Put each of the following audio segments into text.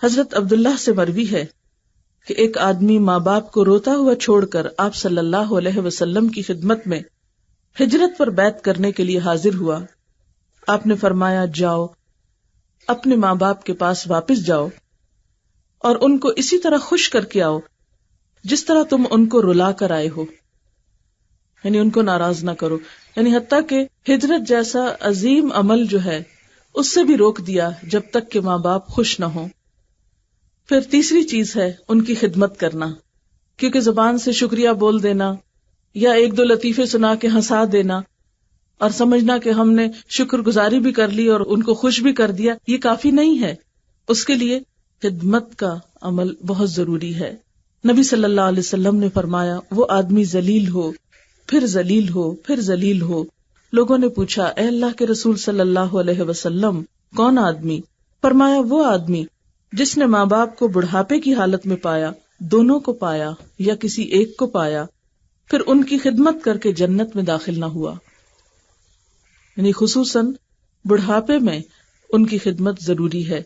حضرت عبداللہ سے مروی ہے کہ ایک آدمی ماں باپ کو روتا ہوا چھوڑ کر آپ صلی اللہ علیہ وسلم کی خدمت میں ہجرت پر بیعت کرنے کے لیے حاضر ہوا. آپ نے فرمایا جاؤ اپنے ماں باپ کے پاس واپس جاؤ اور ان کو اسی طرح خوش کر کے آؤ جس طرح تم ان کو رلا کر آئے ہو، یعنی ان کو ناراض نہ کرو. یعنی حتیٰ کہ ہجرت جیسا عظیم عمل جو ہے اس سے بھی روک دیا جب تک کہ ماں باپ خوش نہ ہوں. پھر تیسری چیز ہے ان کی خدمت کرنا، کیونکہ زبان سے شکریہ بول دینا یا ایک دو لطیفے سنا کے ہنسا دینا اور سمجھنا کہ ہم نے شکر گزاری بھی کر لی اور ان کو خوش بھی کر دیا، یہ کافی نہیں ہے. اس کے لیے خدمت کا عمل بہت ضروری ہے. نبی صلی اللہ علیہ وسلم نے فرمایا وہ آدمی ذلیل ہو پھر ذلیل ہو پھر ذلیل ہو. لوگوں نے پوچھا اے اللہ کے رسول صلی اللہ علیہ وسلم کون آدمی؟ فرمایا وہ آدمی جس نے ماں باپ کو بڑھاپے کی حالت میں پایا، دونوں کو پایا یا کسی ایک کو پایا، پھر ان کی خدمت کر کے جنت میں داخل نہ ہوا. یعنی خصوصاً بڑھاپے میں ان کی خدمت ضروری ہے،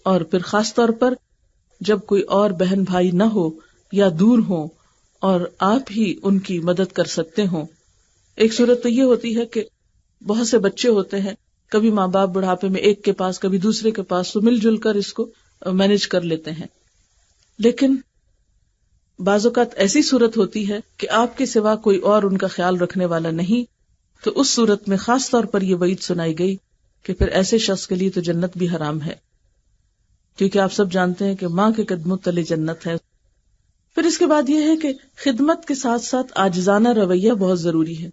اور پھر خاص طور پر جب کوئی اور بہن بھائی نہ ہو یا دور ہوں اور آپ ہی ان کی مدد کر سکتے ہوں. ایک صورت تو یہ ہوتی ہے کہ بہت سے بچے ہوتے ہیں، کبھی ماں باپ بڑھاپے میں ایک کے پاس کبھی دوسرے کے پاس، تو مل جل کر اس کو مینج کر لیتے ہیں. لیکن بعض اوقات ایسی صورت ہوتی ہے کہ آپ کے سوا کوئی اور ان کا خیال رکھنے والا نہیں، تو اس صورت میں خاص طور پر یہ وعید سنائی گئی کہ پھر ایسے شخص کے لیے تو جنت بھی حرام ہے، کیونکہ آپ سب جانتے ہیں کہ ماں کے قدموں تلے جنت ہے. پھر اس کے بعد یہ ہے کہ خدمت کے ساتھ ساتھ عاجزانہ رویہ بہت ضروری ہے.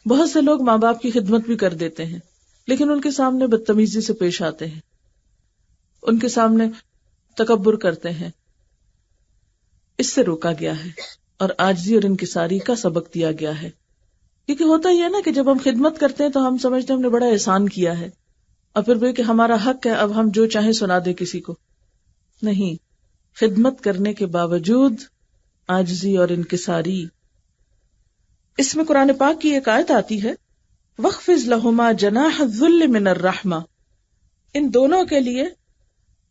بہت سے لوگ ماں باپ کی خدمت بھی کر دیتے ہیں لیکن ان کے سامنے بدتمیزی سے پیش آتے ہیں، ان کے سامنے تکبر کرتے ہیں. اس سے روکا گیا ہے اور عاجزی اور انکساری کا سبق دیا گیا ہے. کیونکہ ہوتا ہی ہے نا کہ جب ہم خدمت کرتے ہیں تو ہم سمجھتے ہیں ہم نے بڑا احسان کیا ہے اور پھر بھی کہ ہمارا حق ہے اب ہم جو چاہیں سنا دے کسی کو. نہیں، خدمت کرنے کے باوجود عاجزی اور انکساری. اس میں قرآن پاک کی ایک آیت آتی ہے وَاخْفِضْ لَهُمَا جَنَاحَ الذُّلِّ مِنَ الرَّحْمَةِ، ان دونوں کے لیے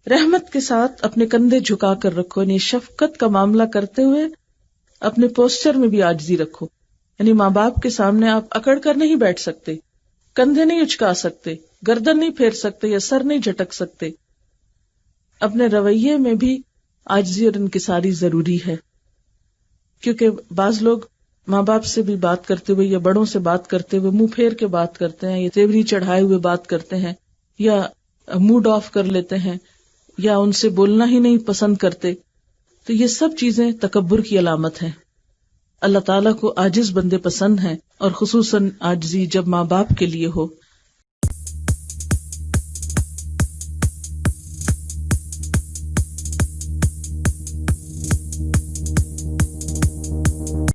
رحمت کے ساتھ اپنے کندھے جھکا کر رکھو، یعنی شفقت کا معاملہ کرتے ہوئے اپنے پوسچر میں بھی عاجزی رکھو. یعنی ماں باپ کے سامنے آپ اکڑ کر نہیں بیٹھ سکتے، کندھے نہیں اچکا سکتے، گردن نہیں پھیر سکتے یا سر نہیں جھٹک سکتے. اپنے رویے میں بھی عاجزی اور انکساری ضروری ہے، کیونکہ بعض لوگ ماں باپ سے بھی بات کرتے ہوئے یا بڑوں سے بات کرتے ہوئے منہ پھیر کے بات کرتے ہیں یا تیوری چڑھائے ہوئے بات کرتے ہیں یا موڈ آف کر لیتے ہیں یا ان سے بولنا ہی نہیں پسند کرتے. تو یہ سب چیزیں تکبر کی علامت ہیں. اللہ تعالیٰ کو عاجز بندے پسند ہیں، اور خصوصاً عاجزی جب ماں باپ کے لیے ہو.